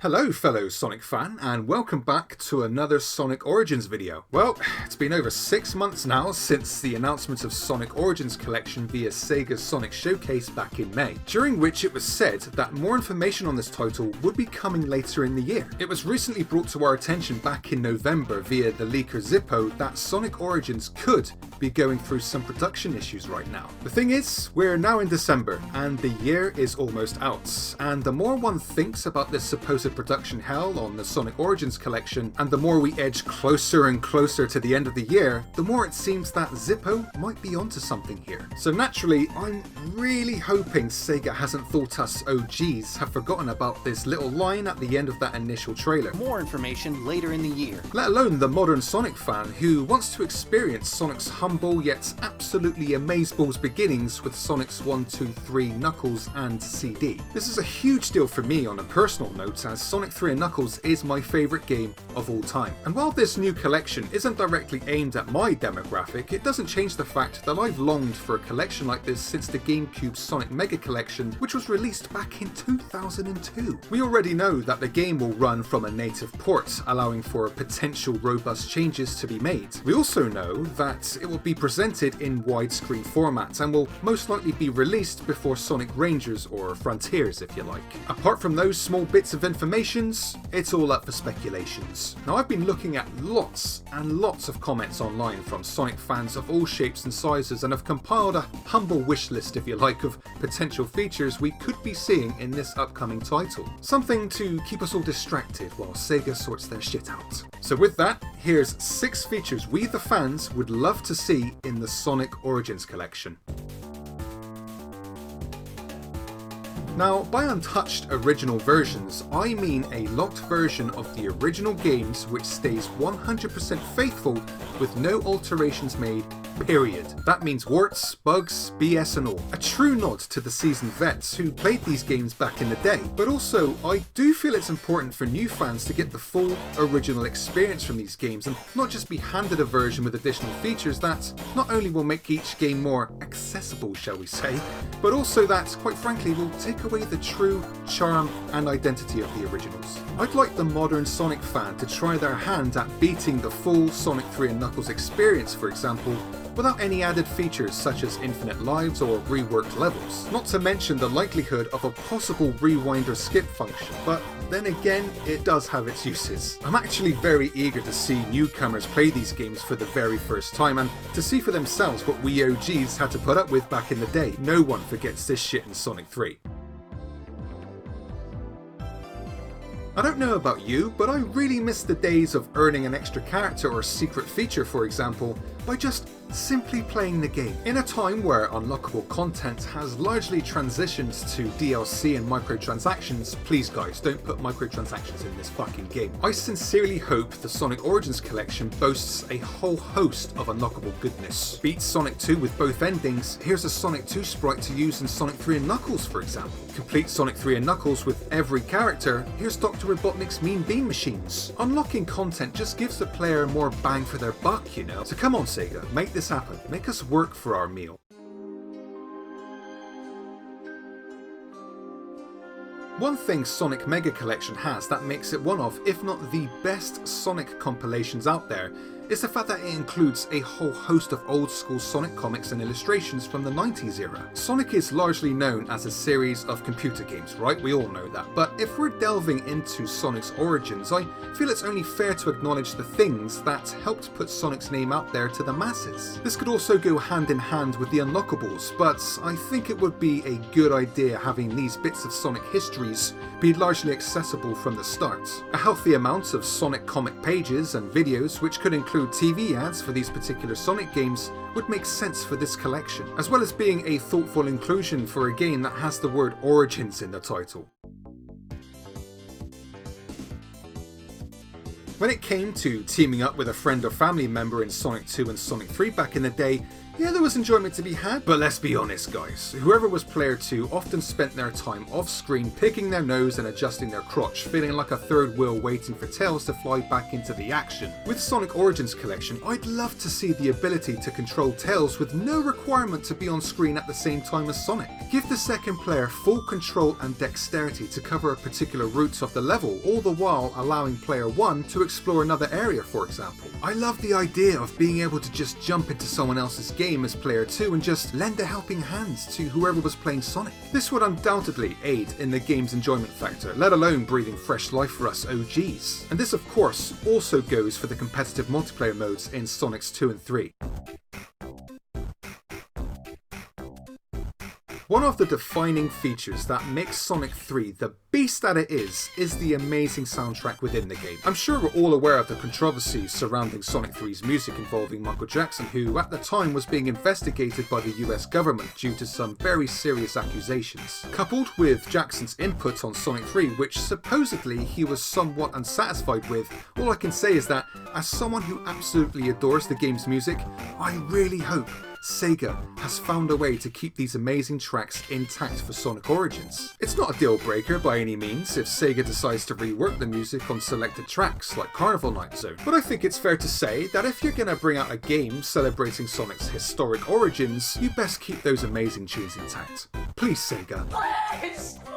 Hello fellow Sonic fan, and welcome back to another Sonic Origins video. Well, it's been over 6 months now since the announcement of Sonic Origins Collection via Sega's Sonic Showcase back in May, during which it was said that more information on this title would be coming later in the year. It was recently brought to our attention back in November via the leaker Zippo that Sonic Origins could be going through some production issues right now. The thing is, we're now in December, and the year is almost out, and the more one thinks about this supposed production hell on the Sonic Origins collection, and the more we edge closer and closer to the end of the year, the more it seems that Zippo might be onto something here. So naturally, I'm really hoping Sega hasn't thought us OGs have forgotten about this little line at the end of that initial trailer. More information later in the year. Let alone the modern Sonic fan who wants to experience Sonic's humble yet absolutely amazeballs beginnings with Sonic's 1, 2, 3 Knuckles and CD. This is a huge deal for me on a personal note, as Sonic 3 and Knuckles is my favourite game of all time. And while this new collection isn't directly aimed at my demographic, it doesn't change the fact that I've longed for a collection like this since the GameCube Sonic Mega Collection, which was released back in 2002. We already know that the game will run from a native port, allowing for potential robust changes to be made. We also know that it will be presented in widescreen format and will most likely be released before Sonic Rangers, or Frontiers if you like. Apart from those small bits of information, it's all up for speculations. Now, I've been looking at lots and lots of comments online from Sonic fans of all shapes and sizes, and have compiled a humble wish list, if you like, of potential features we could be seeing in this upcoming title. Something to keep us all distracted while Sega sorts their shit out. So with that, here's 6 features we the fans would love to see in the Sonic Origins collection. Now, by untouched original versions, I mean a locked version of the original games which stays 100% faithful with no alterations made, period. That means warts, bugs, BS and all. A true nod to the seasoned vets who played these games back in the day, but also I do feel it's important for new fans to get the full original experience from these games and not just be handed a version with additional features that not only will make each game more accessible, shall we say, but also that, quite frankly, will take away the true charm and identity of the originals. I'd like the modern Sonic fan to try their hand at beating the full Sonic 3 and Knuckles experience, for example, without any added features such as infinite lives or reworked levels. Not to mention the likelihood of a possible rewind or skip function, but then again, it does have its uses. I'm actually very eager to see newcomers play these games for the very first time and to see for themselves what we OGs had to put up with back in the day. No one forgets this shit in Sonic 3. I don't know about you, but I really miss the days of earning an extra character or secret feature, for example, by just simply playing the game. In a time where unlockable content has largely transitioned to DLC and microtransactions, please guys, don't put microtransactions in this fucking game. I sincerely hope the Sonic Origins collection boasts a whole host of unlockable goodness. Beat Sonic 2 with both endings, here's a Sonic 2 sprite to use in Sonic 3 and Knuckles, for example. Complete Sonic 3 and Knuckles with every character, here's Dr. Robotnik's Mean Bean Machines. Unlocking content just gives the player more bang for their buck, you know. So come on Sega, make this happen. Make us work for our meal. One thing Sonic Mega Collection has that makes it one of, if not the best Sonic compilations out there, is the fact that it includes a whole host of old school Sonic comics and illustrations from the 90s era. Sonic is largely known as a series of computer games, right? We all know that. But if we're delving into Sonic's origins, I feel it's only fair to acknowledge the things that helped put Sonic's name out there to the masses. This could also go hand in hand with the unlockables, but I think it would be a good idea having these bits of Sonic histories be largely accessible from the start. A healthy amount of Sonic comic pages and videos, which could include TV ads for these particular Sonic games, would make sense for this collection, as well as being a thoughtful inclusion for a game that has the word Origins in the title. When it came to teaming up with a friend or family member in Sonic 2 and Sonic 3 back in the day, Yeah, there was enjoyment to be had, but let's be honest guys, whoever was player 2 often spent their time off screen picking their nose and adjusting their crotch, feeling like a third wheel waiting for Tails to fly back into the action. With Sonic Origins Collection, I'd love to see the ability to control Tails with no requirement to be on screen at the same time as Sonic. Give the second player full control and dexterity to cover a particular route of the level, all the while allowing player 1 to explore another area, for example. I love the idea of being able to just jump into someone else's game as player 2 and just lend a helping hand to whoever was playing Sonic. This would undoubtedly aid in the game's enjoyment factor, let alone breathing fresh life for us OGs. And this of course also goes for the competitive multiplayer modes in Sonics 2 and 3. One of the defining features that makes Sonic 3 the beast that it is the amazing soundtrack within the game. I'm sure we're all aware of the controversies surrounding Sonic 3's music involving Michael Jackson, who at the time was being investigated by the US government due to some very serious accusations. Coupled with Jackson's input on Sonic 3, which supposedly he was somewhat unsatisfied with, all I can say is that, as someone who absolutely adores the game's music, I really hope SEGA has found a way to keep these amazing tracks intact for Sonic Origins. It's not a deal breaker by any means if SEGA decides to rework the music on selected tracks like Carnival Night Zone, but I think it's fair to say that if you're gonna bring out a game celebrating Sonic's historic origins, you best keep those amazing tunes intact. Please SEGA. Please, please.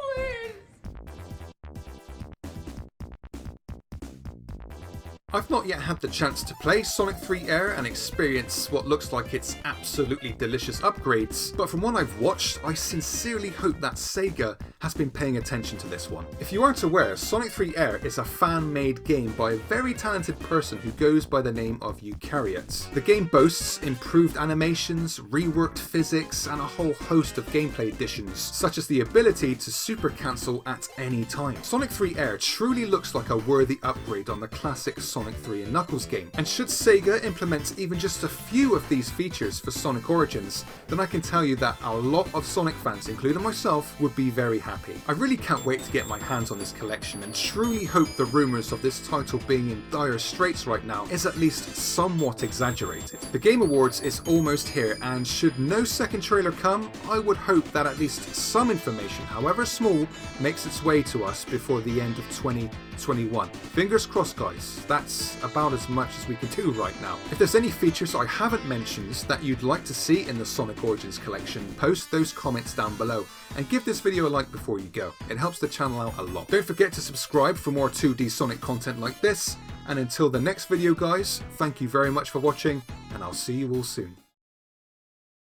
I've not yet had the chance to play Sonic 3 Air and experience what looks like its absolutely delicious upgrades, but from what I've watched, I sincerely hope that SEGA has been paying attention to this one. If you aren't aware, Sonic 3 Air is a fan-made game by a very talented person who goes by the name of Eukaryote. The game boasts improved animations, reworked physics, and a whole host of gameplay additions, such as the ability to super cancel at any time. Sonic 3 Air truly looks like a worthy upgrade on the classic Sonic 3 and Knuckles game, and should SEGA implement even just a few of these features for Sonic Origins, then I can tell you that a lot of Sonic fans, including myself, would be very happy. I really can't wait to get my hands on this collection and truly hope the rumours of this title being in dire straits right now is at least somewhat exaggerated. The Game Awards is almost here, and should no second trailer come, I would hope that at least some information, however small, makes its way to us before the end of 2021. Fingers crossed guys, that's about as much as we can do right now. If there's any features I haven't mentioned that you'd like to see in the Sonic Origins collection, post those comments down below and give this video a like before you go. It helps the channel out a lot. Don't forget to subscribe for more 2D Sonic content like this, and until the next video guys, thank you very much for watching, and I'll see you all soon.